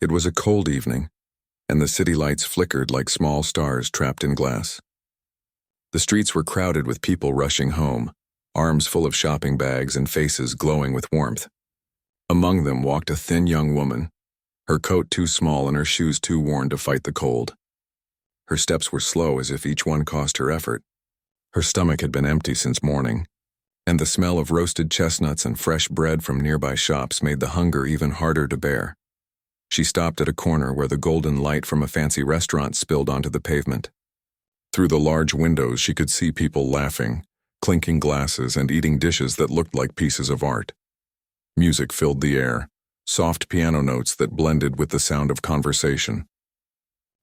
It was a cold evening, and the city lights flickered like small stars trapped in glass. The streets were crowded with people rushing home, arms full of shopping bags and faces glowing with warmth. Among them walked a thin young woman, her coat too small and her shoes too worn to fight the cold. Her steps were slow as if each one cost her effort. Her stomach had been empty since morning, and the smell of roasted chestnuts and fresh bread from nearby shops made the hunger even harder to bear. She stopped at a corner where the golden light from a fancy restaurant spilled onto the pavement. Through the large windows she could see people laughing, clinking glasses and eating dishes that looked like pieces of art. Music filled the air, soft piano notes that blended with the sound of conversation.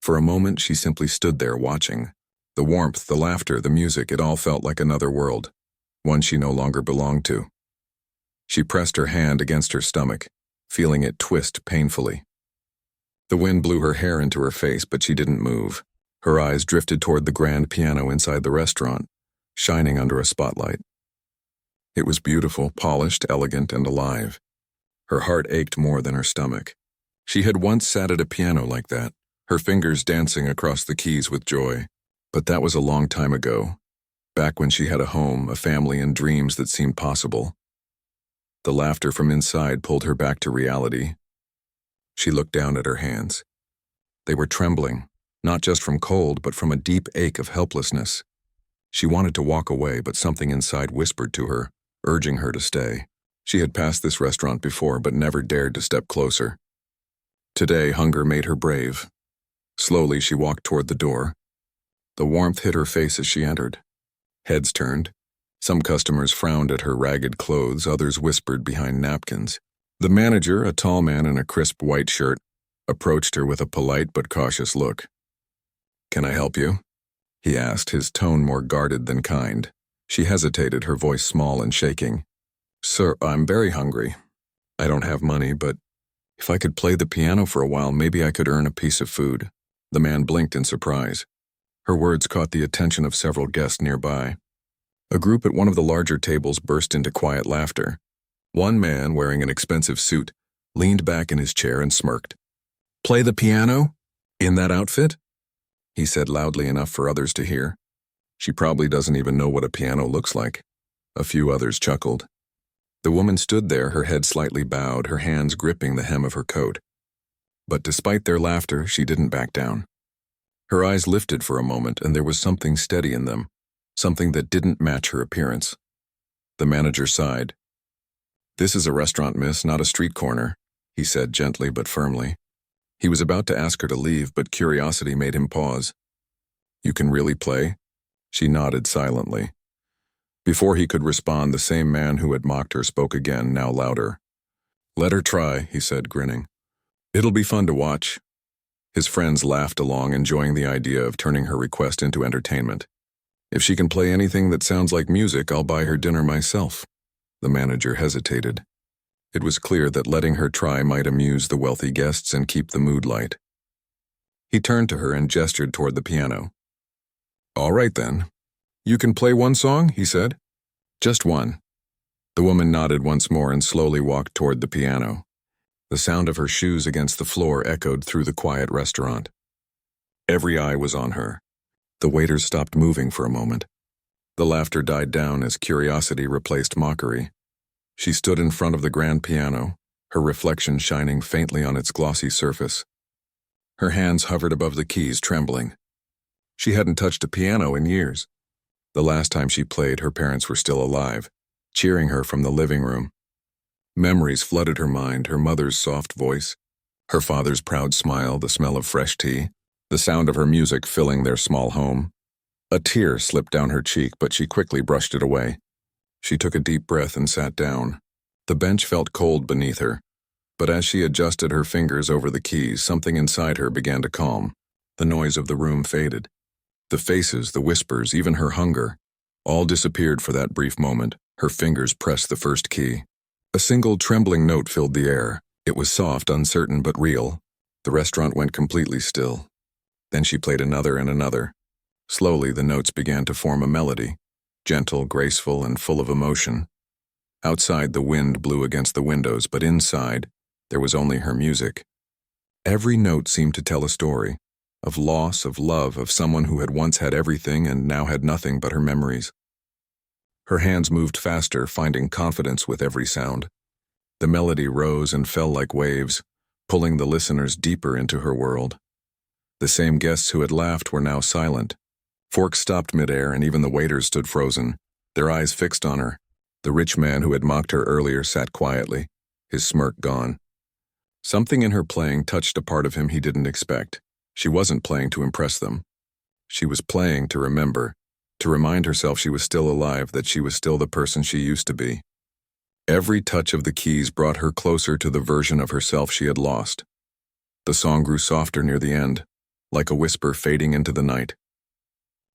For a moment she simply stood there watching. The warmth, the laughter, the music, it all felt like another world, one she no longer belonged to. She pressed her hand against her stomach, feeling it twist painfully. The wind blew her hair into her face, but she didn't move. Her eyes drifted toward the grand piano inside the restaurant, shining under a spotlight. It was beautiful, polished, elegant, and alive. Her heart ached more than her stomach. She had once sat at a piano like that, her fingers dancing across the keys with joy. But that was a long time ago, back when she had a home, a family, and dreams that seemed possible. The laughter from inside pulled her back to reality. She looked down at her hands. They were trembling, not just from cold, but from a deep ache of helplessness. She wanted to walk away, but something inside whispered to her, urging her to stay. She had passed this restaurant before, but never dared to step closer. Today, hunger made her brave. Slowly, she walked toward the door. The warmth hit her face as she entered. Heads turned. Some customers frowned at her ragged clothes, others whispered behind napkins. The manager, a tall man in a crisp white shirt, approached her with a polite but cautious look. "Can I help you?" he asked, his tone more guarded than kind. She hesitated, her voice small and shaking. "Sir, I'm very hungry. I don't have money, but if I could play the piano for a while, maybe I could earn a piece of food." The man blinked in surprise. Her words caught the attention of several guests nearby. A group at one of the larger tables burst into quiet laughter. One man, wearing an expensive suit, leaned back in his chair and smirked. "Play the piano? In that outfit?" he said loudly enough for others to hear. "She probably doesn't even know what a piano looks like." A few others chuckled. The woman stood there, her head slightly bowed, her hands gripping the hem of her coat. But despite their laughter, she didn't back down. Her eyes lifted for a moment, and there was something steady in them, something that didn't match her appearance. The manager sighed. "This is a restaurant, miss, not a street corner," he said gently but firmly. He was about to ask her to leave, but curiosity made him pause. "You can really play?" She nodded silently. Before he could respond, the same man who had mocked her spoke again, now louder. "Let her try," he said, grinning. "It'll be fun to watch." His friends laughed along, enjoying the idea of turning her request into entertainment. "If she can play anything that sounds like music, I'll buy her dinner myself." The manager hesitated. It was clear that letting her try might amuse the wealthy guests and keep the mood light. He turned to her and gestured toward the piano. "All right then. You can play one song?" he said. "Just one." The woman nodded once more and slowly walked toward the piano. The sound of her shoes against the floor echoed through the quiet restaurant. Every eye was on her. The waiters stopped moving for a moment. The laughter died down as curiosity replaced mockery. She stood in front of the grand piano, her reflection shining faintly on its glossy surface. Her hands hovered above the keys, trembling. She hadn't touched a piano in years. The last time she played, her parents were still alive, cheering her from the living room. Memories flooded her mind, her mother's soft voice, her father's proud smile, the smell of fresh tea, the sound of her music filling their small home. A tear slipped down her cheek, but she quickly brushed it away. She took a deep breath and sat down. The bench felt cold beneath her, but as she adjusted her fingers over the keys, something inside her began to calm. The noise of the room faded. The faces, the whispers, even her hunger, all disappeared for that brief moment. Her fingers pressed the first key. A single trembling note filled the air. It was soft, uncertain, but real. The restaurant went completely still. Then she played another and another. Slowly, the notes began to form a melody, gentle, graceful, and full of emotion. Outside, the wind blew against the windows, but inside, there was only her music. Every note seemed to tell a story, of loss, of love, of someone who had once had everything and now had nothing but her memories. Her hands moved faster, finding confidence with every sound. The melody rose and fell like waves, pulling the listeners deeper into her world. The same guests who had laughed were now silent. Forks stopped midair, and even the waiters stood frozen, their eyes fixed on her. The rich man who had mocked her earlier sat quietly, his smirk gone. Something in her playing touched a part of him he didn't expect. She wasn't playing to impress them. She was playing to remember, to remind herself she was still alive, that she was still the person she used to be. Every touch of the keys brought her closer to the version of herself she had lost. The song grew softer near the end, like a whisper fading into the night.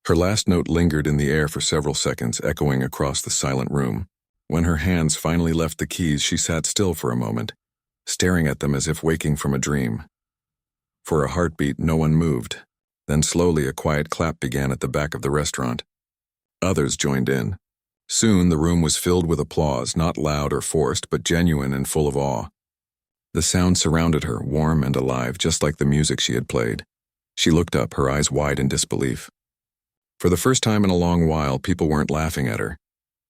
Her last note lingered in the air for several seconds, echoing across the silent room. When her hands finally left the keys, she sat still for a moment, staring at them as if waking from a dream. For a heartbeat, no one moved. Then slowly a quiet clap began at the back of the restaurant. Others joined in. Soon the room was filled with applause, not loud or forced, but genuine and full of awe. The sound surrounded her, warm and alive, just like the music she had played. She looked up, her eyes wide in disbelief. For the first time in a long while, people weren't laughing at her.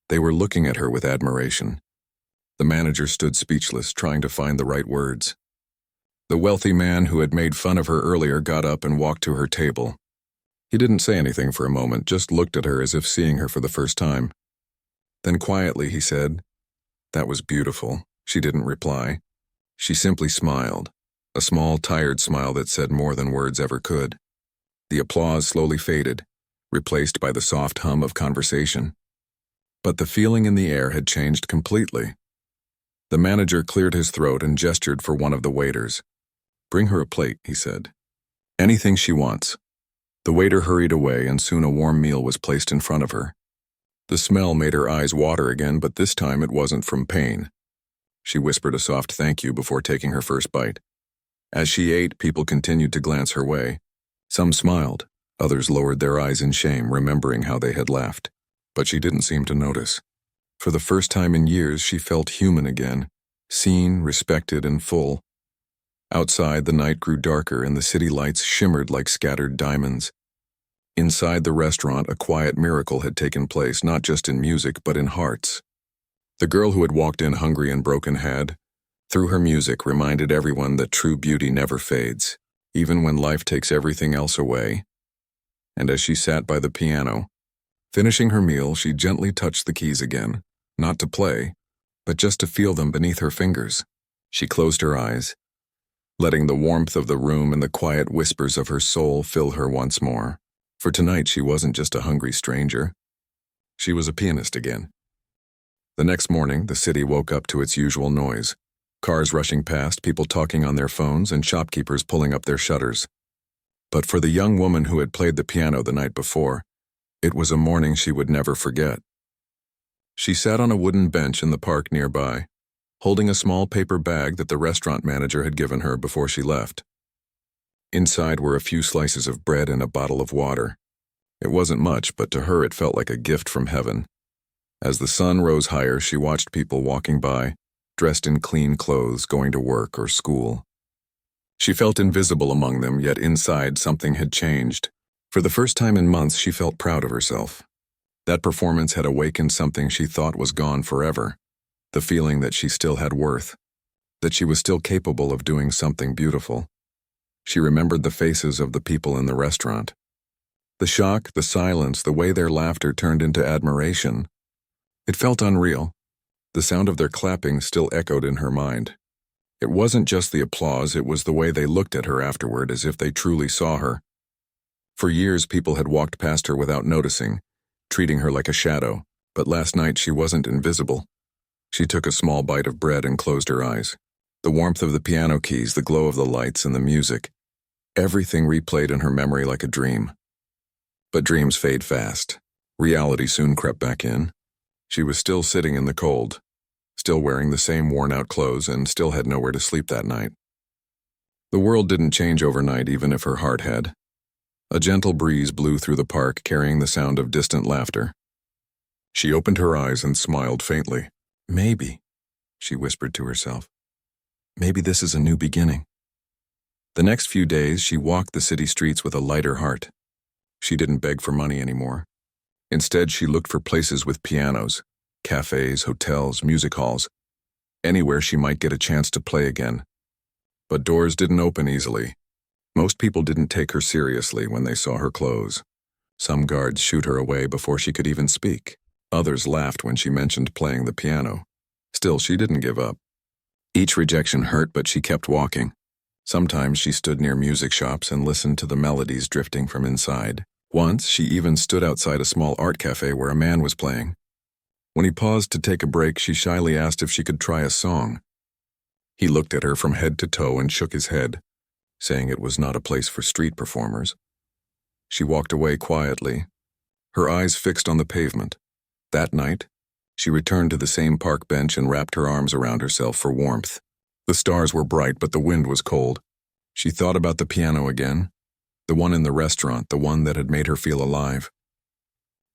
They were looking at her with admiration. The manager stood speechless, trying to find the right words. The wealthy man who had made fun of her earlier got up and walked to her table. He didn't say anything for a moment, just looked at her as if seeing her for the first time. Then quietly he said, "That was beautiful." She didn't reply. She simply smiled, a small, tired smile that said more than words ever could. The applause slowly faded, replaced by the soft hum of conversation. But the feeling in the air had changed completely. The manager cleared his throat and gestured for one of the waiters. "Bring her a plate," he said. "Anything she wants." The waiter hurried away, and soon a warm meal was placed in front of her. The smell made her eyes water again, but this time it wasn't from pain. She whispered a soft thank you before taking her first bite. As she ate, people continued to glance her way. Some smiled, others lowered their eyes in shame, remembering how they had laughed. But she didn't seem to notice. For the first time in years, she felt human again, seen, respected, and full. Outside, the night grew darker and the city lights shimmered like scattered diamonds. Inside the restaurant, a quiet miracle had taken place, not just in music, but in hearts. The girl who had walked in hungry and broken had, through her music, reminded everyone that true beauty never fades, even when life takes everything else away. And as she sat by the piano, finishing her meal, she gently touched the keys again, not to play, but just to feel them beneath her fingers. She closed her eyes, letting the warmth of the room and the quiet whispers of her soul fill her once more. For tonight she wasn't just a hungry stranger. She was a pianist again. The next morning, the city woke up to its usual noise. Cars rushing past, people talking on their phones, and shopkeepers pulling up their shutters. But for the young woman who had played the piano the night before, it was a morning she would never forget. She sat on a wooden bench in the park nearby, holding a small paper bag that the restaurant manager had given her before she left. Inside were a few slices of bread and a bottle of water. It wasn't much, but to her it felt like a gift from heaven. As the sun rose higher, she watched people walking by, dressed in clean clothes, going to work or school. She felt invisible among them, yet inside something had changed. For the first time in months, she felt proud of herself. That performance had awakened something she thought was gone forever, the feeling that she still had worth, that she was still capable of doing something beautiful. She remembered the faces of the people in the restaurant. The shock, the silence, the way their laughter turned into admiration. It felt unreal. The sound of their clapping still echoed in her mind. It wasn't just the applause, it was the way they looked at her afterward, as if they truly saw her. For years, people had walked past her without noticing, treating her like a shadow, but last night she wasn't invisible. She took a small bite of bread and closed her eyes. The warmth of the piano keys, the glow of the lights, and the music. Everything replayed in her memory like a dream. But dreams fade fast. Reality soon crept back in. She was still sitting in the cold, still wearing the same worn-out clothes, and still had nowhere to sleep that night. The world didn't change overnight, even if her heart had. A gentle breeze blew through the park, carrying the sound of distant laughter. She opened her eyes and smiled faintly. "Maybe," she whispered to herself. "Maybe this is a new beginning." The next few days, she walked the city streets with a lighter heart. She didn't beg for money anymore. Instead, she looked for places with pianos, cafes, hotels, music halls, anywhere she might get a chance to play again. But doors didn't open easily. Most people didn't take her seriously when they saw her close. Some guards shooed her away before she could even speak. Others laughed when she mentioned playing the piano. Still, she didn't give up. Each rejection hurt, but she kept walking. Sometimes she stood near music shops and listened to the melodies drifting from inside. Once, she even stood outside a small art cafe where a man was playing. When he paused to take a break, she shyly asked if she could try a song. He looked at her from head to toe and shook his head, saying it was not a place for street performers. She walked away quietly, her eyes fixed on the pavement. That night, she returned to the same park bench and wrapped her arms around herself for warmth. The stars were bright, but the wind was cold. She thought about the piano again, the one in the restaurant, the one that had made her feel alive.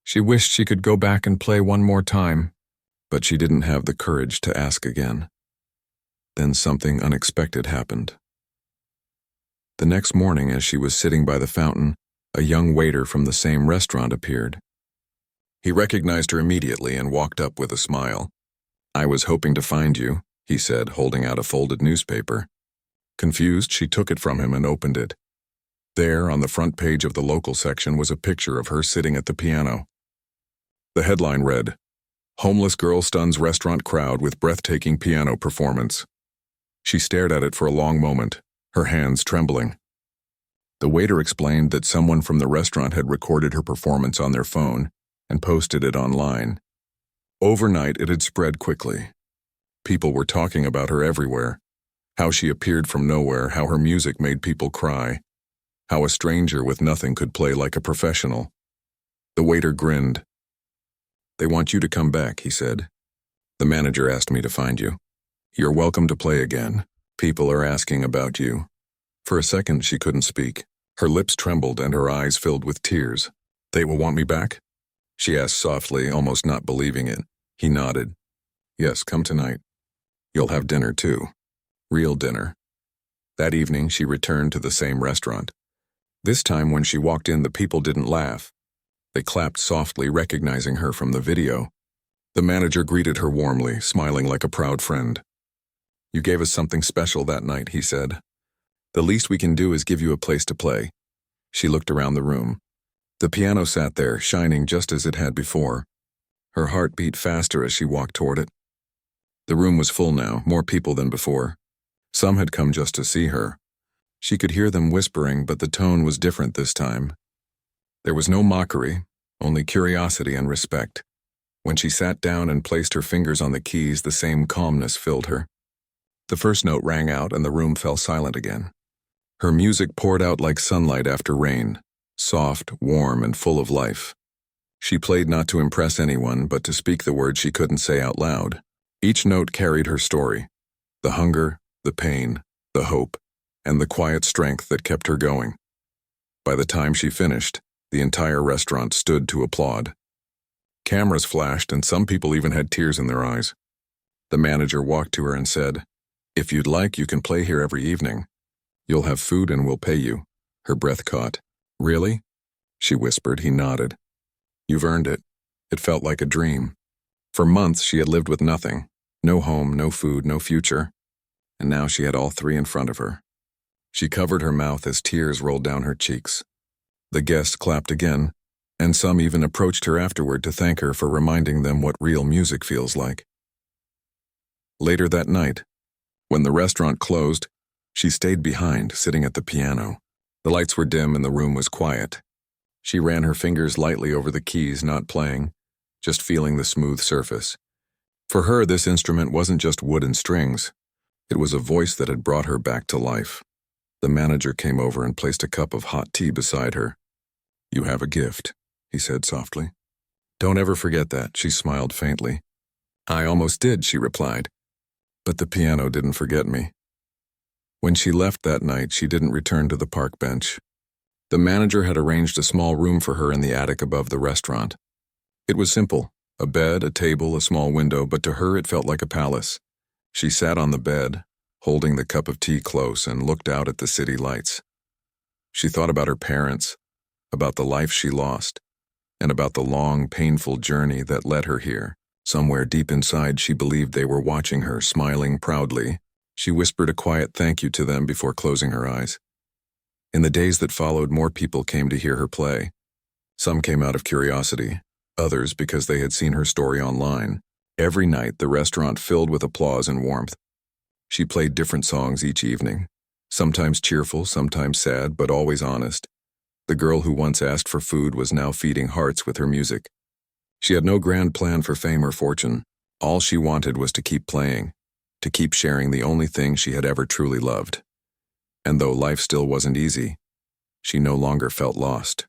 She wished she could go back and play one more time, but she didn't have the courage to ask again. Then something unexpected happened. The next morning, as she was sitting by the fountain, a young waiter from the same restaurant appeared. He recognized her immediately and walked up with a smile. "I was hoping to find you," he said, holding out a folded newspaper. Confused, she took it from him and opened it. There, on the front page of the local section, was a picture of her sitting at the piano. The headline read, "Homeless Girl Stuns Restaurant Crowd with Breathtaking Piano Performance." She stared at it for a long moment, her hands trembling. The waiter explained that someone from the restaurant had recorded her performance on their phone and posted it online. Overnight, it had spread quickly. People were talking about her everywhere, how she appeared from nowhere, how her music made people cry, how a stranger with nothing could play like a professional. The waiter grinned. "They want you to come back," he said. "The manager asked me to find you. You're welcome to play again. People are asking about you." For a second, she couldn't speak. Her lips trembled and her eyes filled with tears. "They will want me back?" she asked softly, almost not believing it. He nodded. "Yes, come tonight. You'll have dinner too. Real dinner." That evening, she returned to the same restaurant. This time, when she walked in, the people didn't laugh. They clapped softly, recognizing her from the video. The manager greeted her warmly, smiling like a proud friend. "You gave us something special that night," he said. "The least we can do is give you a place to play." She looked around the room. The piano sat there, shining just as it had before. Her heart beat faster as she walked toward it. The room was full now, more people than before. Some had come just to see her. She could hear them whispering, but the tone was different this time. There was no mockery, only curiosity and respect. When she sat down and placed her fingers on the keys, the same calmness filled her. The first note rang out and the room fell silent again. Her music poured out like sunlight after rain, soft, warm, and full of life. She played not to impress anyone, but to speak the words she couldn't say out loud. Each note carried her story, the hunger, the pain, the hope, and the quiet strength that kept her going. By the time she finished, the entire restaurant stood to applaud. Cameras flashed, and some people even had tears in their eyes. The manager walked to her and said, "If you'd like, you can play here every evening. You'll have food and we'll pay you." Her breath caught. "Really?" she whispered. He nodded. "You've earned it." It felt like a dream. For months, she had lived with nothing. No home, no food, no future. And now she had all three in front of her. She covered her mouth as tears rolled down her cheeks. The guests clapped again, and some even approached her afterward to thank her for reminding them what real music feels like. Later that night, when the restaurant closed, she stayed behind, sitting at the piano. The lights were dim and the room was quiet. She ran her fingers lightly over the keys, not playing, just feeling the smooth surface. For her, this instrument wasn't just wood and strings. It was a voice that had brought her back to life. The manager came over and placed a cup of hot tea beside her. "You have a gift," he said softly. "Don't ever forget that," she smiled faintly. "I almost did," she replied. "But the piano didn't forget me." When she left that night, she didn't return to the park bench. The manager had arranged a small room for her in the attic above the restaurant. It was simple, a bed, a table, a small window, but to her it felt like a palace. She sat on the bed, holding the cup of tea close, and looked out at the city lights. She thought about her parents, about the life she lost, and about the long, painful journey that led her here. Somewhere deep inside, she believed they were watching her, smiling proudly. She whispered a quiet thank you to them before closing her eyes. In the days that followed, more people came to hear her play. Some came out of curiosity, others because they had seen her story online. Every night, the restaurant filled with applause and warmth. She played different songs each evening, sometimes cheerful, sometimes sad, but always honest. The girl who once asked for food was now feeding hearts with her music. She had no grand plan for fame or fortune. All she wanted was to keep playing, to keep sharing the only thing she had ever truly loved. And though life still wasn't easy, she no longer felt lost.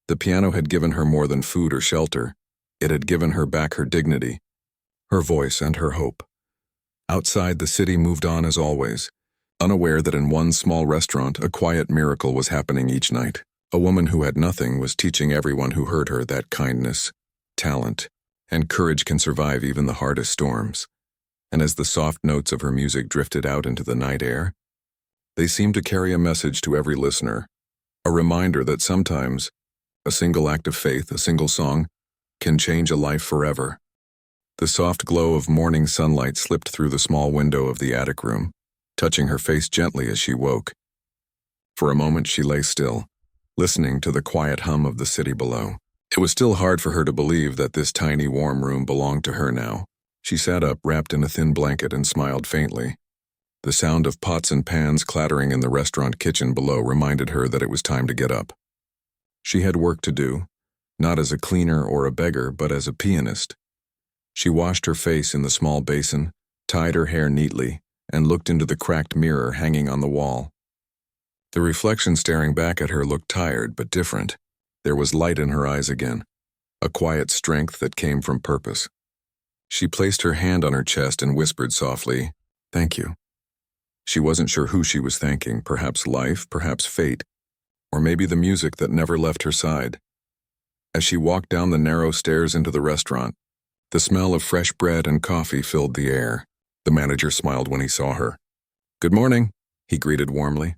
The piano had given her more than food or shelter. It had given her back her dignity, her voice, and her hope. Outside, the city moved on as always, unaware that in one small restaurant, a quiet miracle was happening each night. A woman who had nothing was teaching everyone who heard her that kindness, talent, and courage can survive even the hardest storms. And as the soft notes of her music drifted out into the night air, they seemed to carry a message to every listener, a reminder that sometimes a single act of faith, a single song, can change a life forever. The soft glow of morning sunlight slipped through the small window of the attic room, touching her face gently as she woke. For a moment she lay still, listening to the quiet hum of the city below. It was still hard for her to believe that this tiny warm room belonged to her now. She sat up, wrapped in a thin blanket, and smiled faintly. The sound of pots and pans clattering in the restaurant kitchen below reminded her that it was time to get up. She had work to do, not as a cleaner or a beggar, but as a pianist. She washed her face in the small basin, tied her hair neatly, and looked into the cracked mirror hanging on the wall. The reflection staring back at her looked tired but different. There was light in her eyes again, a quiet strength that came from purpose. She placed her hand on her chest and whispered softly, "Thank you." She wasn't sure who she was thanking, perhaps life, perhaps fate, or maybe the music that never left her side. As she walked down the narrow stairs into the restaurant, the smell of fresh bread and coffee filled the air. The manager smiled when he saw her. "Good morning," he greeted warmly.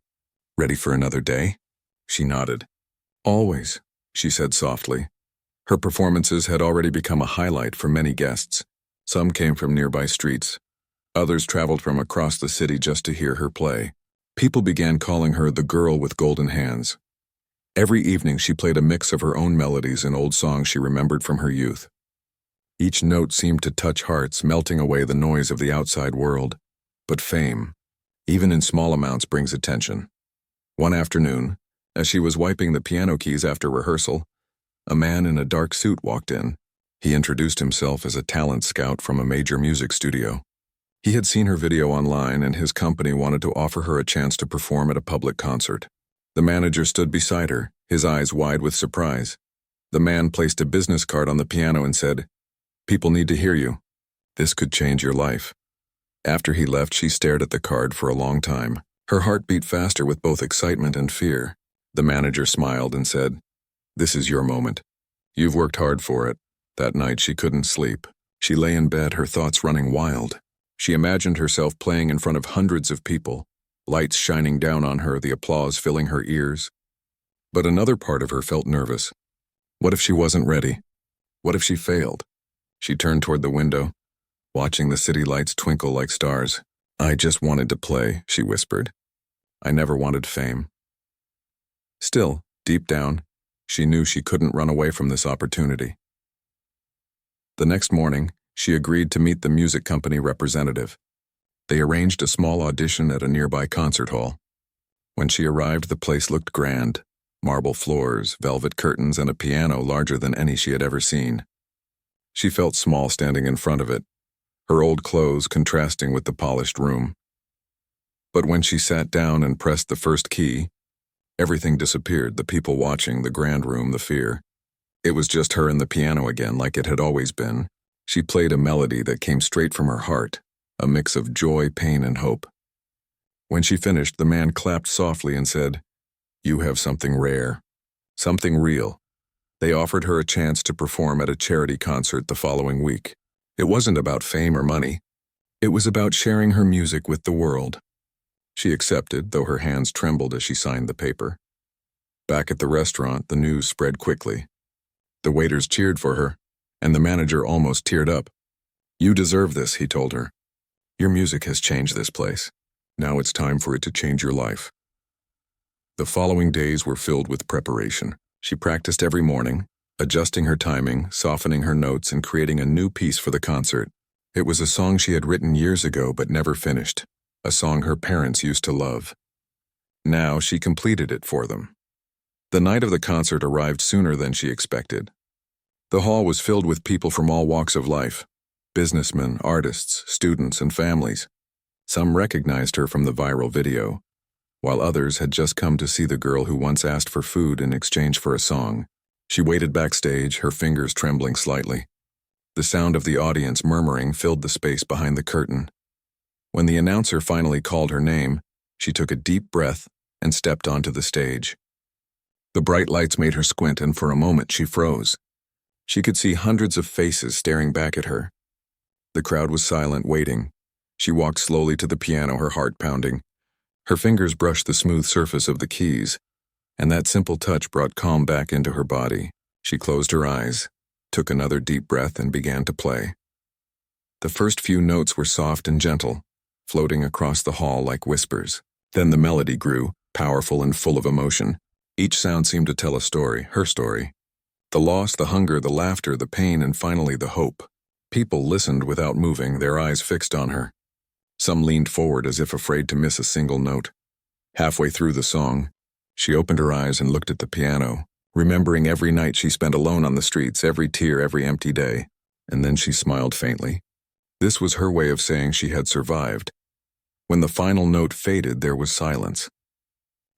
"Ready for another day?" She nodded. "Always," she said softly. Her performances had already become a highlight for many guests. Some came from nearby streets. Others traveled from across the city just to hear her play. People began calling her the girl with golden hands. Every evening she played a mix of her own melodies and old songs she remembered from her youth. Each note seemed to touch hearts, melting away the noise of the outside world. But fame, even in small amounts, brings attention. One afternoon, as she was wiping the piano keys after rehearsal, a man in a dark suit walked in. He introduced himself as a talent scout from a major music studio. He had seen her video online, and his company wanted to offer her a chance to perform at a public concert. The manager stood beside her, his eyes wide with surprise. The man placed a business card on the piano and said, "People need to hear you. This could change your life." After he left, she stared at the card for a long time. Her heart beat faster with both excitement and fear. The manager smiled and said, "This is your moment. You've worked hard for it." That night she couldn't sleep. She lay in bed, her thoughts running wild. She imagined herself playing in front of hundreds of people, lights shining down on her, the applause filling her ears. But another part of her felt nervous. What if she wasn't ready? What if she failed? She turned toward the window, watching the city lights twinkle like stars. "I just wanted to play," she whispered. "I never wanted fame." Still, deep down, she knew she couldn't run away from this opportunity. The next morning, she agreed to meet the music company representative. They arranged a small audition at a nearby concert hall. When she arrived, the place looked grand. Marble floors, velvet curtains, and a piano larger than any she had ever seen. She felt small standing in front of it, her old clothes contrasting with the polished room. But when she sat down and pressed the first key, everything disappeared, the people watching, the grand room, the fear. It was just her and the piano again, like it had always been. She played a melody that came straight from her heart, a mix of joy, pain, and hope. When she finished, the man clapped softly and said, "You have something rare, something real." They offered her a chance to perform at a charity concert the following week. It wasn't about fame or money. It was about sharing her music with the world. She accepted, though her hands trembled as she signed the paper. Back at the restaurant, the news spread quickly. The waiters cheered for her, and the manager almost teared up. "You deserve this," he told her. "Your music has changed this place. Now it's time for it to change your life." The following days were filled with preparation. She practiced every morning, adjusting her timing, softening her notes, and creating a new piece for the concert. It was a song she had written years ago but never finished, a song her parents used to love. Now she completed it for them. The night of the concert arrived sooner than she expected. The hall was filled with people from all walks of life: businessmen, artists, students, and families. Some recognized her from the viral video, while others had just come to see the girl who once asked for food in exchange for a song. She waited backstage, her fingers trembling slightly. The sound of the audience murmuring filled the space behind the curtain. When the announcer finally called her name, she took a deep breath and stepped onto the stage. The bright lights made her squint, and for a moment she froze. She could see hundreds of faces staring back at her. The crowd was silent, waiting. She walked slowly to the piano, her heart pounding. Her fingers brushed the smooth surface of the keys, and that simple touch brought calm back into her body. She closed her eyes, took another deep breath, and began to play. The first few notes were soft and gentle, floating across the hall like whispers. Then the melody grew, powerful and full of emotion. Each sound seemed to tell a story, her story. The loss, the hunger, the laughter, the pain, and finally the hope. People listened without moving, their eyes fixed on her. Some leaned forward as if afraid to miss a single note. Halfway through the song, she opened her eyes and looked at the piano, remembering every night she spent alone on the streets, every tear, every empty day. And then she smiled faintly. This was her way of saying she had survived. When the final note faded, there was silence.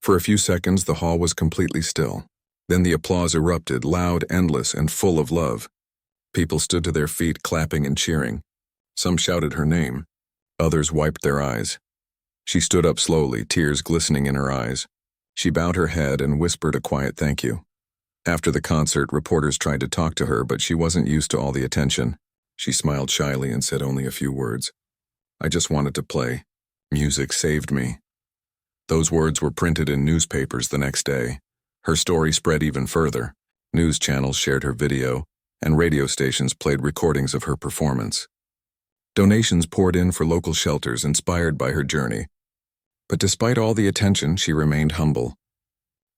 For a few seconds, the hall was completely still. Then the applause erupted, loud, endless, and full of love. People stood to their feet, clapping and cheering. Some shouted her name. Others wiped their eyes. She stood up slowly, tears glistening in her eyes. She bowed her head and whispered a quiet thank you. After the concert, reporters tried to talk to her, but she wasn't used to all the attention. She smiled shyly and said only a few words. "I just wanted to play. Music saved me." Those words were printed in newspapers the next day. Her story spread even further. News channels shared her video, and radio stations played recordings of her performance. Donations poured in for local shelters inspired by her journey. But despite all the attention, she remained humble.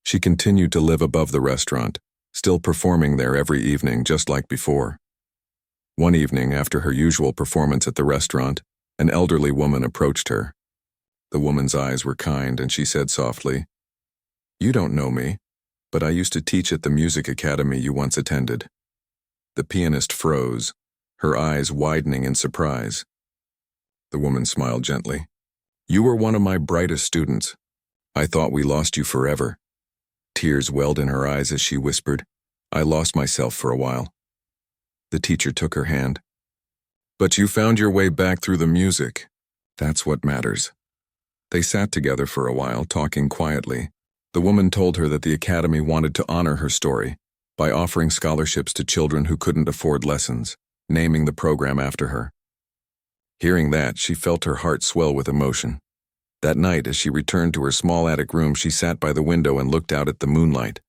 She continued to live above the restaurant, still performing there every evening just like before. One evening, after her usual performance at the restaurant, an elderly woman approached her. The woman's eyes were kind, and she said softly, "You don't know me, but I used to teach at the music academy you once attended." The pianist froze, her eyes widening in surprise. The woman smiled gently. "You were one of my brightest students. I thought we lost you forever." Tears welled in her eyes as she whispered, "I lost myself for a while." The teacher took her hand. "But you found your way back through the music. That's what matters." They sat together for a while, talking quietly. The woman told her that the academy wanted to honor her story by offering scholarships to children who couldn't afford lessons, naming the program after her. Hearing that, she felt her heart swell with emotion. That night, as she returned to her small attic room, she sat by the window and looked out at the moonlight.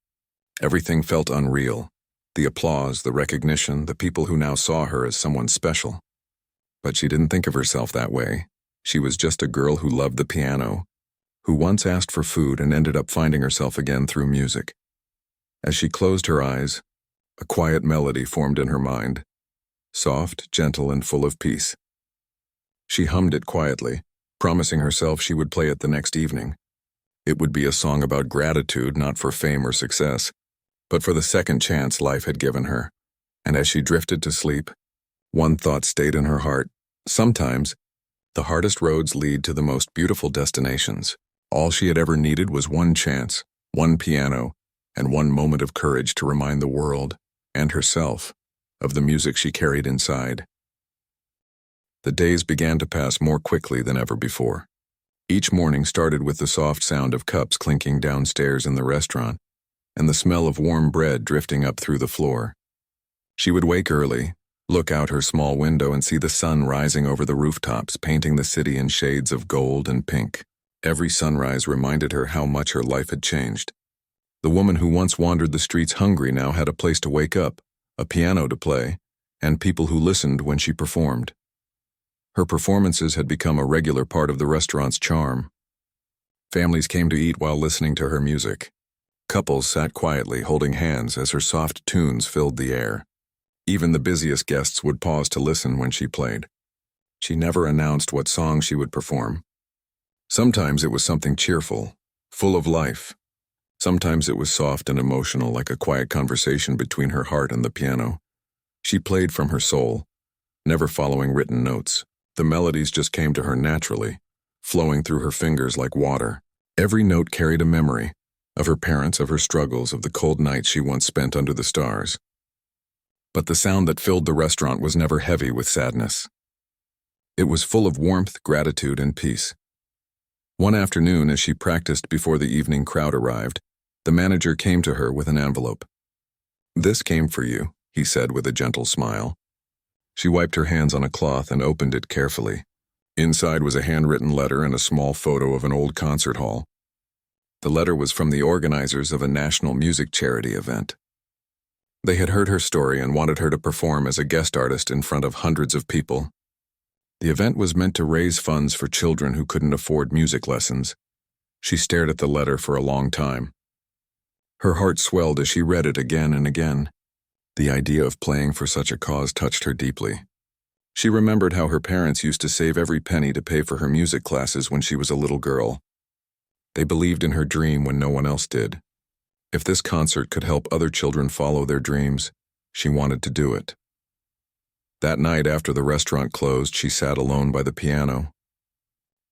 Everything felt unreal. The applause, the recognition, the people who now saw her as someone special. But she didn't think of herself that way. She was just a girl who loved the piano, who once asked for food and ended up finding herself again through music. As she closed her eyes, a quiet melody formed in her mind, soft, gentle, and full of peace. She hummed it quietly, promising herself she would play it the next evening. It would be a song about gratitude, not for fame or success, but for the second chance life had given her. And as she drifted to sleep, one thought stayed in her heart. Sometimes, the hardest roads lead to the most beautiful destinations. All she had ever needed was one chance, one piano, and one moment of courage to remind the world, and herself, of the music she carried inside. The days began to pass more quickly than ever before. Each morning started with the soft sound of cups clinking downstairs in the restaurant, and the smell of warm bread drifting up through the floor. She would wake early, look out her small window and see the sun rising over the rooftops, painting the city in shades of gold and pink. Every sunrise reminded her how much her life had changed. The woman who once wandered the streets hungry now had a place to wake up, a piano to play, and people who listened when she performed. Her performances had become a regular part of the restaurant's charm. Families came to eat while listening to her music. Couples sat quietly, holding hands as her soft tunes filled the air. Even the busiest guests would pause to listen when she played. She never announced what song she would perform. Sometimes it was something cheerful, full of life. Sometimes it was soft and emotional, like a quiet conversation between her heart and the piano. She played from her soul, never following written notes. The melodies just came to her naturally, flowing through her fingers like water. Every note carried a memory of her parents, of her struggles, of the cold nights she once spent under the stars. But the sound that filled the restaurant was never heavy with sadness. It was full of warmth, gratitude, and peace. One afternoon, as she practiced before the evening crowd arrived, the manager came to her with an envelope. "This came for you," he said with a gentle smile. She wiped her hands on a cloth and opened it carefully. Inside was a handwritten letter and a small photo of an old concert hall. The letter was from the organizers of a national music charity event. They had heard her story and wanted her to perform as a guest artist in front of hundreds of people. The event was meant to raise funds for children who couldn't afford music lessons. She stared at the letter for a long time. Her heart swelled as she read it again and again. The idea of playing for such a cause touched her deeply. She remembered how her parents used to save every penny to pay for her music classes when she was a little girl. They believed in her dream when no one else did. If this concert could help other children follow their dreams, she wanted to do it. That night after the restaurant closed, she sat alone by the piano.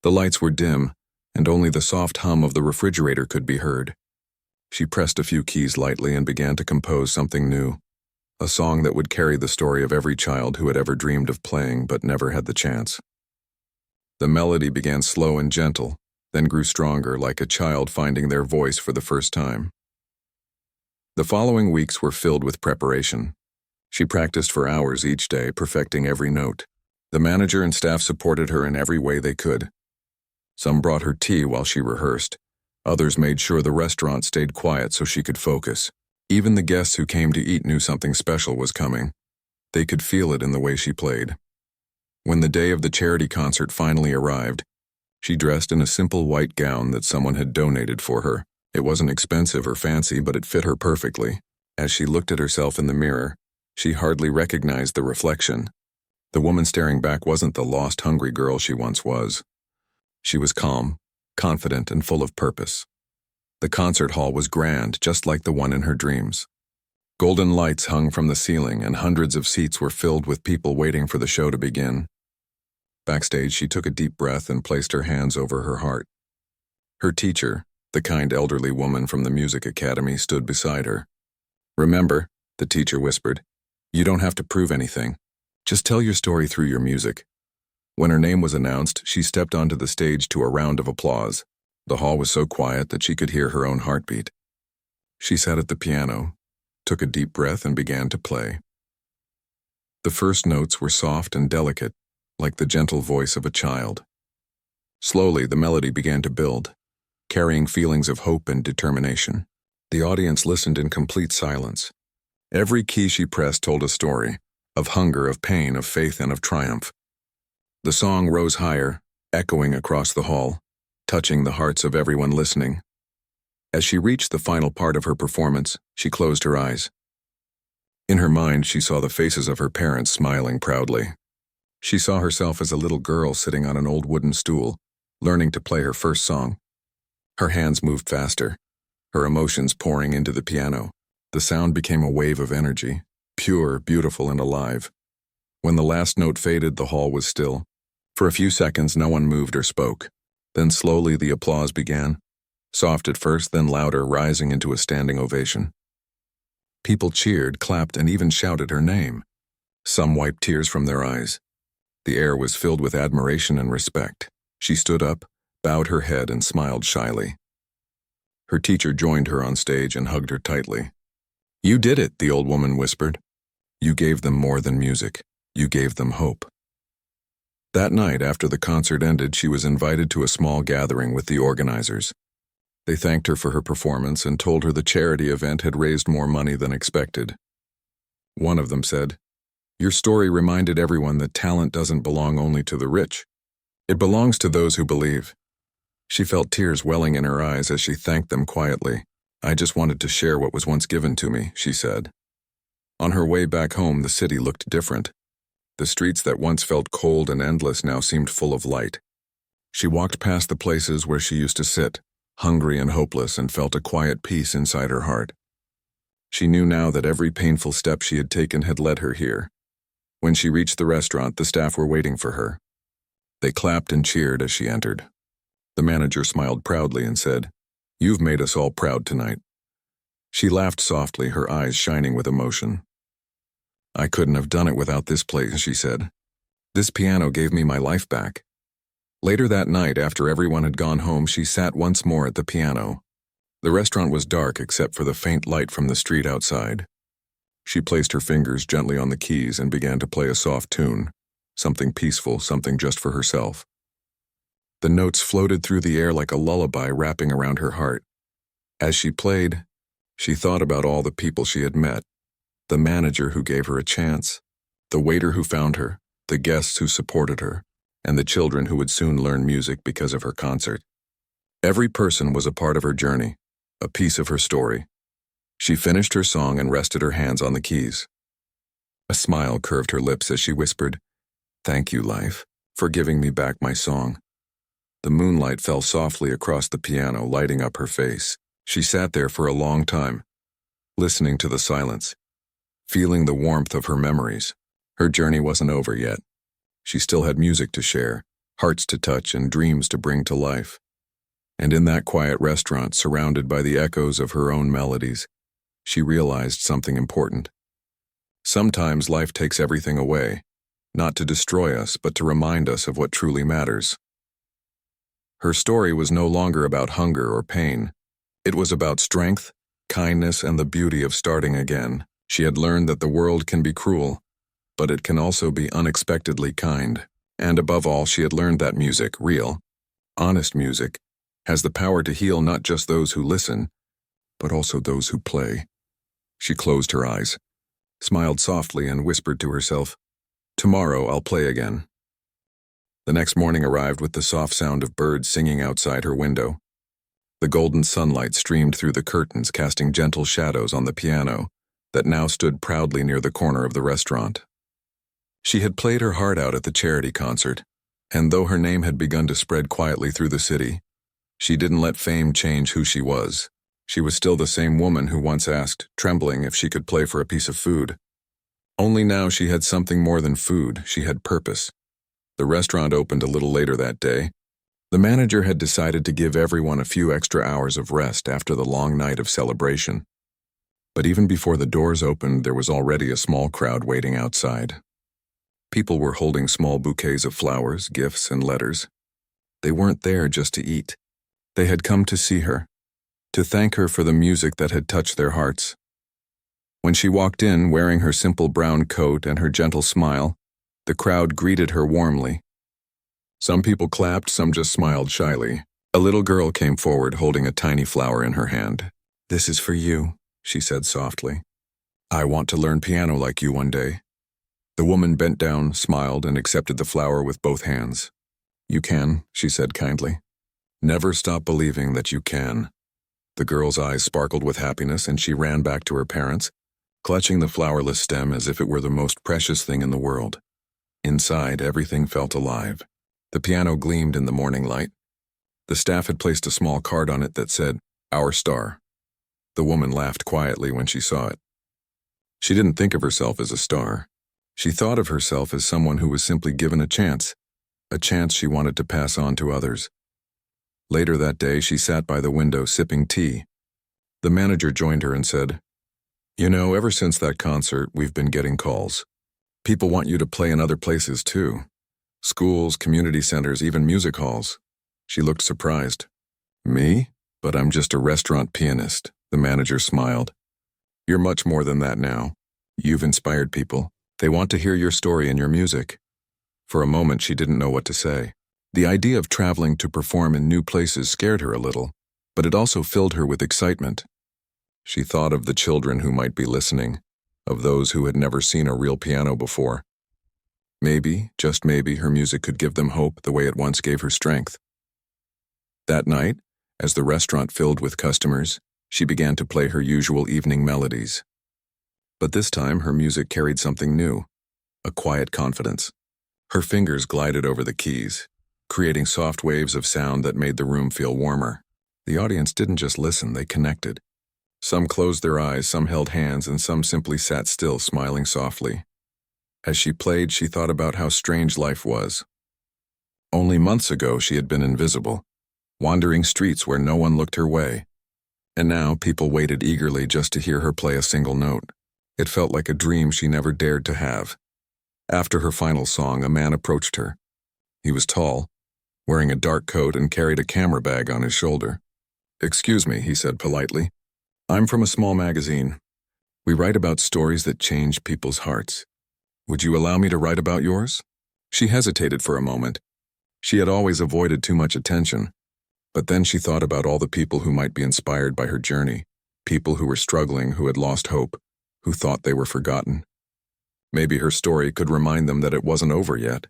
The lights were dim, and only the soft hum of the refrigerator could be heard. She pressed a few keys lightly and began to compose something new, a song that would carry the story of every child who had ever dreamed of playing but never had the chance. The melody began slow and gentle, then grew stronger, like a child finding their voice for the first time. The following weeks were filled with preparation. She practiced for hours each day, perfecting every note. The manager and staff supported her in every way they could. Some brought her tea while she rehearsed. Others made sure the restaurant stayed quiet so she could focus. Even the guests who came to eat knew something special was coming. They could feel it in the way she played. When the day of the charity concert finally arrived, she dressed in a simple white gown that someone had donated for her. It wasn't expensive or fancy, but it fit her perfectly. As she looked at herself in the mirror, she hardly recognized the reflection. The woman staring back wasn't the lost, hungry girl she once was. She was calm, confident, and full of purpose. The concert hall was grand, just like the one in her dreams. Golden lights hung from the ceiling, and hundreds of seats were filled with people waiting for the show to begin. Backstage, she took a deep breath and placed her hands over her heart. Her teacher, the kind elderly woman from the music academy, stood beside her. "Remember," the teacher whispered, "you don't have to prove anything. Just tell your story through your music." When her name was announced, she stepped onto the stage to a round of applause. The hall was so quiet that she could hear her own heartbeat. She sat at the piano, took a deep breath, and began to play. The first notes were soft and delicate, like the gentle voice of a child. Slowly, the melody began to build, carrying feelings of hope and determination. The audience listened in complete silence. Every key she pressed told a story, of hunger, of pain, of faith, and of triumph. The song rose higher, echoing across the hall, touching the hearts of everyone listening. As she reached the final part of her performance, she closed her eyes. In her mind, she saw the faces of her parents smiling proudly. She saw herself as a little girl sitting on an old wooden stool, learning to play her first song. Her hands moved faster, her emotions pouring into the piano. The sound became a wave of energy, pure, beautiful, and alive. When the last note faded, the hall was still. For a few seconds, no one moved or spoke. Then slowly the applause began, soft at first, then louder, rising into a standing ovation. People cheered, clapped, and even shouted her name. Some wiped tears from their eyes. The air was filled with admiration and respect. She stood up, bowed her head, and smiled shyly. Her teacher joined her on stage and hugged her tightly. "You did it," the old woman whispered. "You gave them more than music. You gave them hope. That night, after the concert ended, she was invited to a small gathering with the organizers. They thanked her for her performance and told her the charity event had raised more money than expected. One of them said, "Your story reminded everyone that talent doesn't belong only to the rich. It belongs to those who believe." She felt tears welling in her eyes as she thanked them quietly. "I just wanted to share what was once given to me," she said. On her way back home, the city looked different. The streets that once felt cold and endless now seemed full of light. She walked past the places where she used to sit, hungry and hopeless, and felt a quiet peace inside her heart. She knew now that every painful step she had taken had led her here. When she reached the restaurant, the staff were waiting for her. They clapped and cheered as she entered. The manager smiled proudly and said, "You've made us all proud tonight." She laughed softly, her eyes shining with emotion. "I couldn't have done it without this place," she said. "This piano gave me my life back." Later that night, after everyone had gone home, she sat once more at the piano. The restaurant was dark except for the faint light from the street outside. She placed her fingers gently on the keys and began to play a soft tune, something peaceful, something just for herself. The notes floated through the air like a lullaby wrapping around her heart. As she played, she thought about all the people she had met, the manager who gave her a chance, the waiter who found her, the guests who supported her, and the children who would soon learn music because of her concert. Every person was a part of her journey, a piece of her story. She finished her song and rested her hands on the keys. A smile curved her lips as she whispered, "Thank you, life, for giving me back my song." The moonlight fell softly across the piano, lighting up her face. She sat there for a long time, listening to the silence, feeling the warmth of her memories. Her journey wasn't over yet. She still had music to share, hearts to touch, and dreams to bring to life. And in that quiet restaurant, surrounded by the echoes of her own melodies, she realized something important. Sometimes life takes everything away, not to destroy us, but to remind us of what truly matters. Her story was no longer about hunger or pain. It was about strength, kindness, and the beauty of starting again. She had learned that the world can be cruel, but it can also be unexpectedly kind. And above all, she had learned that music, real, honest music, has the power to heal not just those who listen, but also those who play. She closed her eyes, smiled softly, and whispered to herself, "Tomorrow I'll play again." The next morning arrived with the soft sound of birds singing outside her window. The golden sunlight streamed through the curtains, casting gentle shadows on the piano that now stood proudly near the corner of the restaurant. She had played her heart out at the charity concert, and though her name had begun to spread quietly through the city, she didn't let fame change who she was. She was still the same woman who once asked, trembling, if she could play for a piece of food. Only now she had something more than food. She had purpose. The restaurant opened a little later that day. The manager had decided to give everyone a few extra hours of rest after the long night of celebration. But even before the doors opened, there was already a small crowd waiting outside. People were holding small bouquets of flowers, gifts, and letters. They weren't there just to eat. They had come to see her, to thank her for the music that had touched their hearts. When she walked in, wearing her simple brown coat and her gentle smile, the crowd greeted her warmly. Some people clapped, some just smiled shyly. A little girl came forward holding a tiny flower in her hand. "This is for you," she said softly. "I want to learn piano like you one day." The woman bent down, smiled, and accepted the flower with both hands. "You can," she said kindly. "Never stop believing that you can." The girl's eyes sparkled with happiness, and she ran back to her parents, clutching the flowerless stem as if it were the most precious thing in the world. Inside, everything felt alive. The piano gleamed in the morning light. The staff had placed a small card on it that said, "Our star." The woman laughed quietly when she saw it. She didn't think of herself as a star. She thought of herself as someone who was simply given a chance she wanted to pass on to others. Later that day, she sat by the window sipping tea. The manager joined her and said, "You know, ever since that concert, we've been getting calls. People want you to play in other places too. Schools, community centers, even music halls." She looked surprised. "Me? But I'm just a restaurant pianist." The manager smiled. "You're much more than that now. You've inspired people. They want to hear your story and your music. For a moment, she didn't know what to say. The idea of traveling to perform in new places scared her a little, but it also filled her with excitement. She thought of the children who might be listening, of those who had never seen a real piano before. Maybe, just maybe, her music could give them hope the way it once gave her strength. That night, as the restaurant filled with customers, she began to play her usual evening melodies. But this time, her music carried something new, a quiet confidence. Her fingers glided over the keys, creating soft waves of sound that made the room feel warmer. The audience didn't just listen, they connected. Some closed their eyes, some held hands, and some simply sat still, smiling softly. As she played, she thought about how strange life was. Only months ago, she had been invisible, wandering streets where no one looked her way. And now, people waited eagerly just to hear her play a single note. It felt like a dream she never dared to have. After her final song, a man approached her. He was tall, wearing a dark coat and carried a camera bag on his shoulder. "Excuse me," he said politely. "I'm from a small magazine. We write about stories that change people's hearts. Would you allow me to write about yours?" She hesitated for a moment. She had always avoided too much attention. But then she thought about all the people who might be inspired by her journey, people who were struggling, who had lost hope, who thought they were forgotten. Maybe her story could remind them that it wasn't over yet.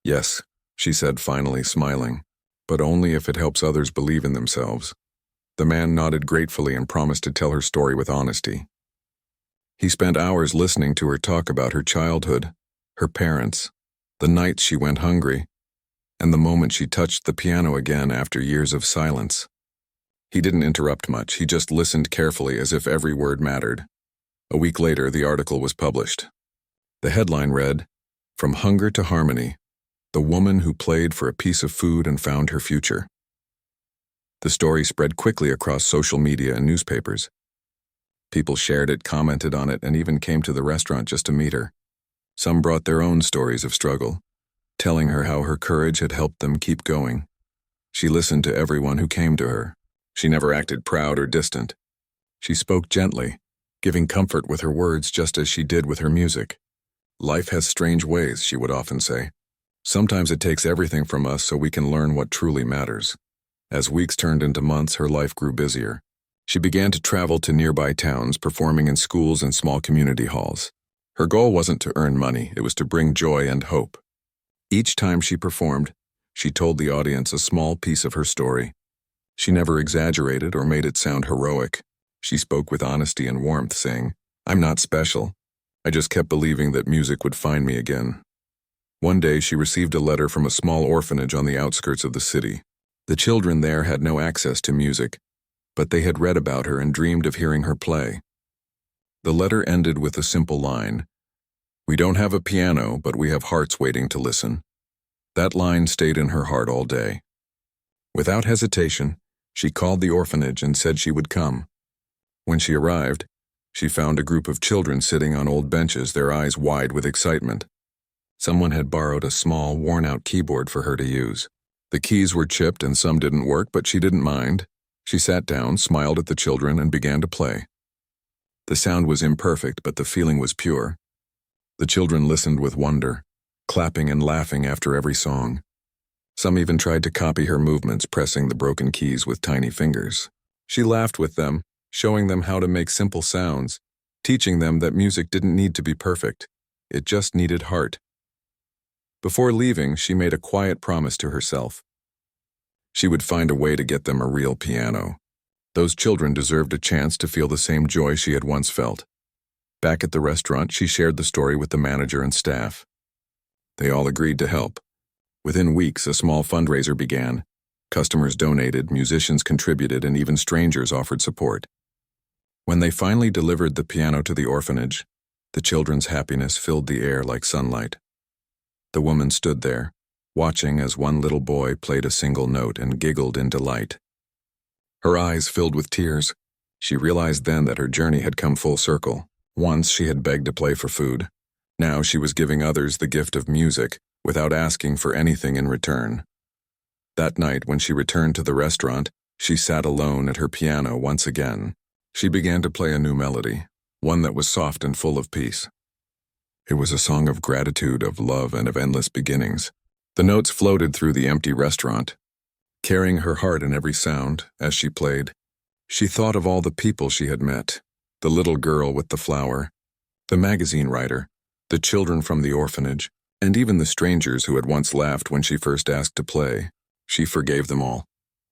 "Yes," she said finally, smiling, "but only if it helps others believe in themselves." The man nodded gratefully and promised to tell her story with honesty. He spent hours listening to her talk about her childhood, her parents, the nights she went hungry, and the moment she touched the piano again after years of silence. He didn't interrupt much, he just listened carefully as if every word mattered. A week later, the article was published. The headline read, "From Hunger to Harmony, the woman who played for a piece of food and found her future." The story spread quickly across social media and newspapers. People shared it, commented on it, and even came to the restaurant just to meet her. Some brought their own stories of struggle, telling her how her courage had helped them keep going. She listened to everyone who came to her. She never acted proud or distant. She spoke gently, giving comfort with her words just as she did with her music. "Life has strange ways," she would often say. "Sometimes it takes everything from us so we can learn what truly matters." As weeks turned into months, her life grew busier. She began to travel to nearby towns, performing in schools and small community halls. Her goal wasn't to earn money, it was to bring joy and hope. Each time she performed, she told the audience a small piece of her story. She never exaggerated or made it sound heroic. She spoke with honesty and warmth, saying, "I'm not special. I just kept believing that music would find me again." One day, she received a letter from a small orphanage on the outskirts of the city. The children there had no access to music, but they had read about her and dreamed of hearing her play. The letter ended with a simple line, "We don't have a piano, but we have hearts waiting to listen." That line stayed in her heart all day. Without hesitation, she called the orphanage and said she would come. When she arrived, she found a group of children sitting on old benches, their eyes wide with excitement. Someone had borrowed a small, worn-out keyboard for her to use. The keys were chipped and some didn't work, but she didn't mind. She sat down, smiled at the children, and began to play. The sound was imperfect, but the feeling was pure. The children listened with wonder, clapping and laughing after every song. Some even tried to copy her movements, pressing the broken keys with tiny fingers. She laughed with them, showing them how to make simple sounds, teaching them that music didn't need to be perfect. It just needed heart. Before leaving, she made a quiet promise to herself. She would find a way to get them a real piano. Those children deserved a chance to feel the same joy she had once felt. Back at the restaurant, she shared the story with the manager and staff. They all agreed to help. Within weeks, a small fundraiser began. Customers donated, musicians contributed, and even strangers offered support. When they finally delivered the piano to the orphanage, the children's happiness filled the air like sunlight. The woman stood there, watching as one little boy played a single note and giggled in delight. Her eyes filled with tears. She realized then that her journey had come full circle. Once she had begged to play for food. Now she was giving others the gift of music without asking for anything in return. That night, when she returned to the restaurant, she sat alone at her piano once again. She began to play a new melody, one that was soft and full of peace. It was a song of gratitude, of love, and of endless beginnings. The notes floated through the empty restaurant, carrying her heart in every sound as she played. She thought of all the people she had met, the little girl with the flower, the magazine writer, the children from the orphanage, and even the strangers who had once laughed when she first asked to play. She forgave them all,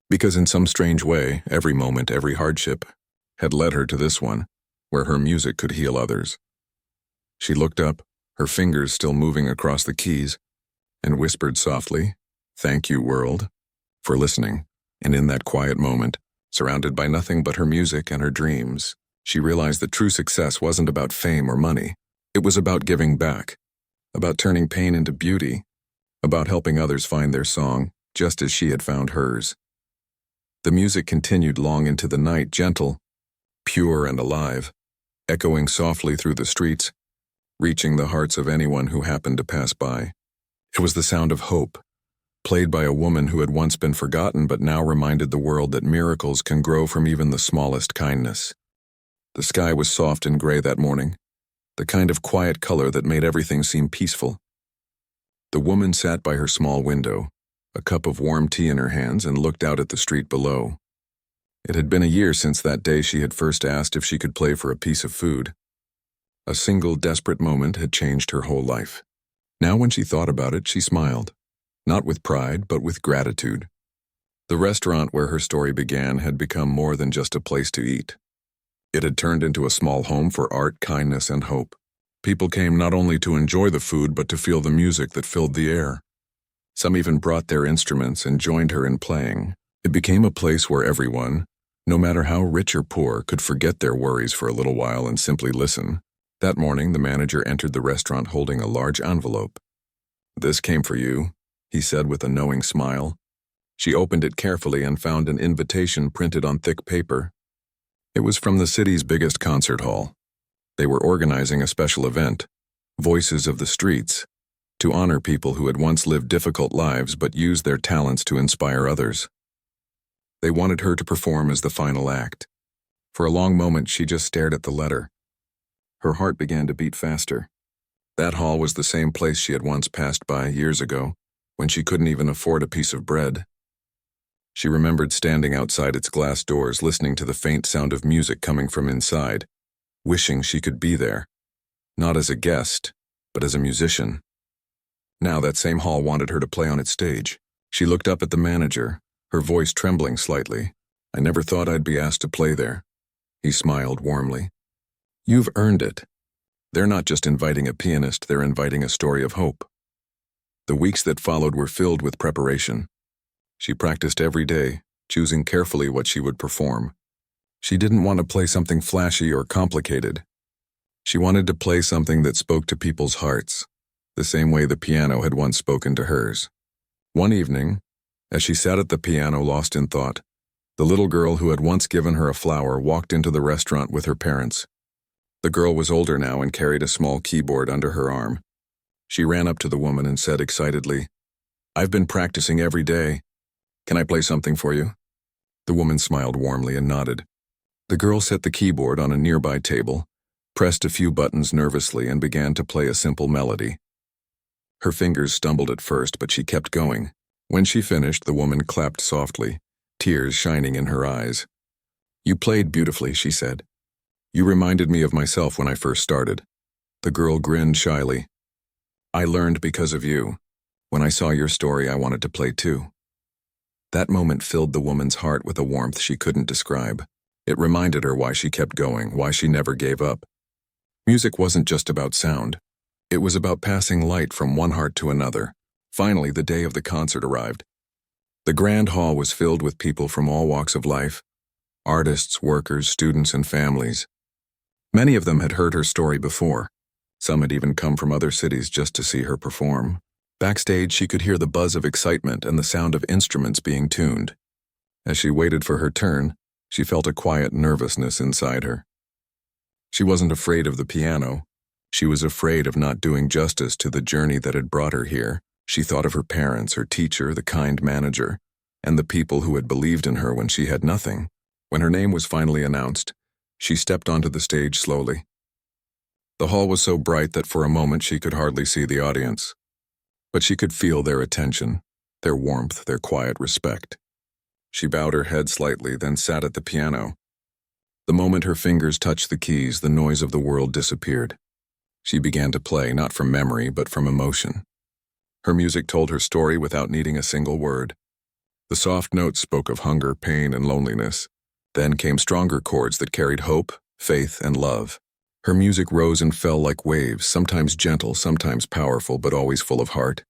because in some strange way, every moment, every hardship, had led her to this one, where her music could heal others. She looked up, her fingers still moving across the keys, and whispered softly, "Thank you, world," for listening. And in that quiet moment, surrounded by nothing but her music and her dreams, she realized that true success wasn't about fame or money. It was about giving back, about turning pain into beauty, about helping others find their song, just as she had found hers. The music continued long into the night, gentle, pure and alive, echoing softly through the streets, reaching the hearts of anyone who happened to pass by. It was the sound of hope, played by a woman who had once been forgotten but now reminded the world that miracles can grow from even the smallest kindness. The sky was soft and gray that morning, the kind of quiet color that made everything seem peaceful. The woman sat by her small window, a cup of warm tea in her hands, and looked out at the street below. It had been a year since that day she had first asked if she could play for a piece of food. A single desperate moment had changed her whole life. Now when she thought about it, she smiled, not with pride, but with gratitude. The restaurant where her story began had become more than just a place to eat. It had turned into a small home for art, kindness, and hope. People came not only to enjoy the food, but to feel the music that filled the air. Some even brought their instruments and joined her in playing. It became a place where everyone, no matter how rich or poor, could forget their worries for a little while and simply listen. That morning, the manager entered the restaurant holding a large envelope. "This came for you," he said with a knowing smile. She opened it carefully and found an invitation printed on thick paper. It was from the city's biggest concert hall. They were organizing a special event, Voices of the Streets, to honor people who had once lived difficult lives but used their talents to inspire others. They wanted her to perform as the final act. For a long moment, she just stared at the letter. Her heart began to beat faster. That hall was the same place she had once passed by years ago, when she couldn't even afford a piece of bread. She remembered standing outside its glass doors, listening to the faint sound of music coming from inside, wishing she could be there, not as a guest, but as a musician. Now that same hall wanted her to play on its stage. She looked up at the manager, her voice trembling slightly. "I never thought I'd be asked to play there." He smiled warmly. "You've earned it. They're not just inviting a pianist, they're inviting a story of hope." The weeks that followed were filled with preparation. She practiced every day, choosing carefully what she would perform. She didn't want to play something flashy or complicated. She wanted to play something that spoke to people's hearts, the same way the piano had once spoken to hers. One evening, as she sat at the piano lost in thought, the little girl who had once given her a flower walked into the restaurant with her parents. The girl was older now and carried a small keyboard under her arm. She ran up to the woman and said excitedly, "I've been practicing every day. Can I play something for you?" The woman smiled warmly and nodded. The girl set the keyboard on a nearby table, pressed a few buttons nervously, and began to play a simple melody. Her fingers stumbled at first, but she kept going. When she finished, the woman clapped softly, tears shining in her eyes. "You played beautifully," she said. "You reminded me of myself when I first started." The girl grinned shyly. "I learned because of you. When I saw your story, I wanted to play too." That moment filled the woman's heart with a warmth she couldn't describe. It reminded her why she kept going, why she never gave up. Music wasn't just about sound. It was about passing light from one heart to another. Finally, the day of the concert arrived. The grand hall was filled with people from all walks of life, artists, workers, students, and families. Many of them had heard her story before. Some had even come from other cities just to see her perform. Backstage, she could hear the buzz of excitement and the sound of instruments being tuned. As she waited for her turn, she felt a quiet nervousness inside her. She wasn't afraid of the piano. She was afraid of not doing justice to the journey that had brought her here. She thought of her parents, her teacher, the kind manager, and the people who had believed in her when she had nothing. When her name was finally announced, she stepped onto the stage slowly. The hall was so bright that for a moment she could hardly see the audience. But she could feel their attention, their warmth, their quiet respect. She bowed her head slightly, then sat at the piano. The moment her fingers touched the keys, the noise of the world disappeared. She began to play, not from memory, but from emotion. Her music told her story without needing a single word. The soft notes spoke of hunger, pain, and loneliness. Then came stronger chords that carried hope, faith, and love. Her music rose and fell like waves, sometimes gentle, sometimes powerful, but always full of heart.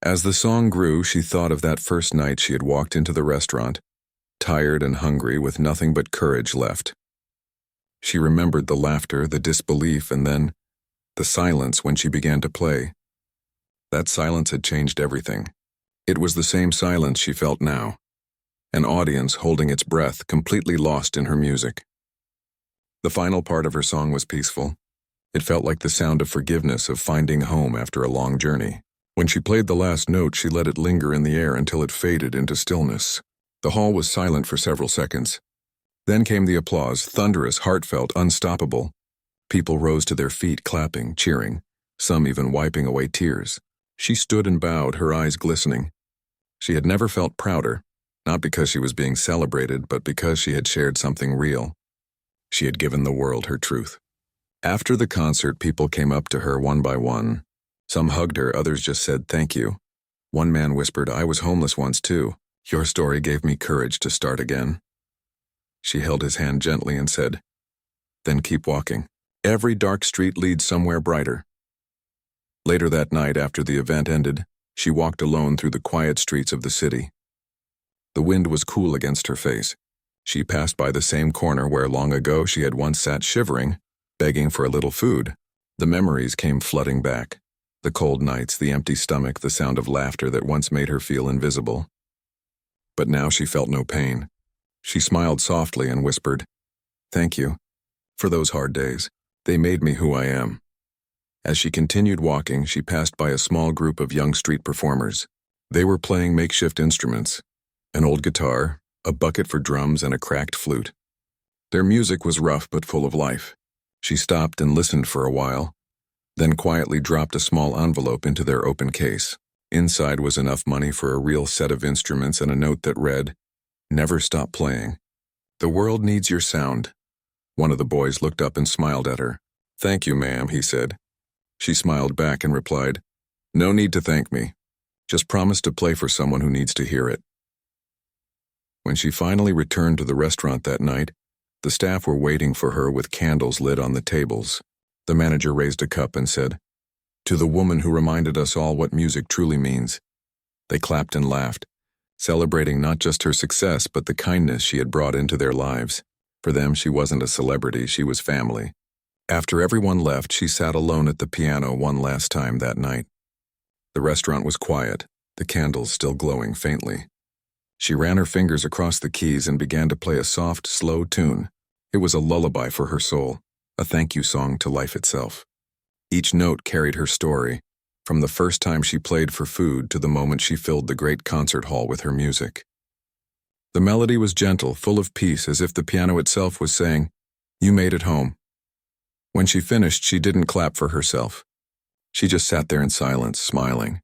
As the song grew, she thought of that first night she had walked into the restaurant, tired and hungry, with nothing but courage left. She remembered the laughter, the disbelief, and then the silence when she began to play. That silence had changed everything. It was the same silence she felt now. An audience holding its breath, completely lost in her music. The final part of her song was peaceful. It felt like the sound of forgiveness, of finding home after a long journey. When she played the last note, she let it linger in the air until it faded into stillness. The hall was silent for several seconds. Then came the applause, thunderous, heartfelt, unstoppable. People rose to their feet, clapping, cheering, some even wiping away tears. She stood and bowed, her eyes glistening. She had never felt prouder, not because she was being celebrated, but because she had shared something real. She had given the world her truth. After the concert, people came up to her one by one. Some hugged her, others just said thank you. One man whispered, "I was homeless once too. Your story gave me courage to start again." She held his hand gently and said, "Then keep walking. Every dark street leads somewhere brighter." Later that night, after the event ended, she walked alone through the quiet streets of the city. The wind was cool against her face. She passed by the same corner where long ago she had once sat shivering, begging for a little food. The memories came flooding back. The cold nights, the empty stomach, the sound of laughter that once made her feel invisible. But now she felt no pain. She smiled softly and whispered, "Thank you for those hard days. They made me who I am." As she continued walking, she passed by a small group of young street performers. They were playing makeshift instruments, an old guitar, a bucket for drums, and a cracked flute. Their music was rough but full of life. She stopped and listened for a while, then quietly dropped a small envelope into their open case. Inside was enough money for a real set of instruments and a note that read, "Never stop playing. The world needs your sound." One of the boys looked up and smiled at her. "Thank you, ma'am," he said. She smiled back and replied, "No need to thank me. Just promise to play for someone who needs to hear it." When she finally returned to the restaurant that night, the staff were waiting for her with candles lit on the tables. The manager raised a cup and said, "To the woman who reminded us all what music truly means." They clapped and laughed, celebrating not just her success but the kindness she had brought into their lives. For them, she wasn't a celebrity, she was family. After everyone left, she sat alone at the piano one last time that night. The restaurant was quiet, the candles still glowing faintly. She ran her fingers across the keys and began to play a soft, slow tune. It was a lullaby for her soul, a thank you song to life itself. Each note carried her story, from the first time she played for food to the moment she filled the great concert hall with her music. The melody was gentle, full of peace, as if the piano itself was saying, "You made it home." When she finished, she didn't clap for herself. She just sat there in silence, smiling.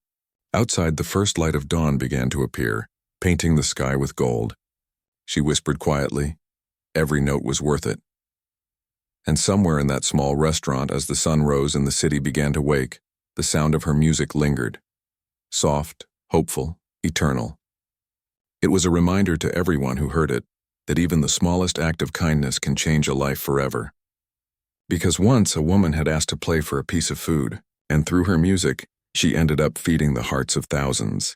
Outside, the first light of dawn began to appear, painting the sky with gold. She whispered quietly, every note was worth it. And somewhere in that small restaurant, as the sun rose and the city began to wake, the sound of her music lingered. Soft, hopeful, eternal. It was a reminder to everyone who heard it that even the smallest act of kindness can change a life forever. Because once a woman had asked to play for a piece of food, and through her music, she ended up feeding the hearts of thousands.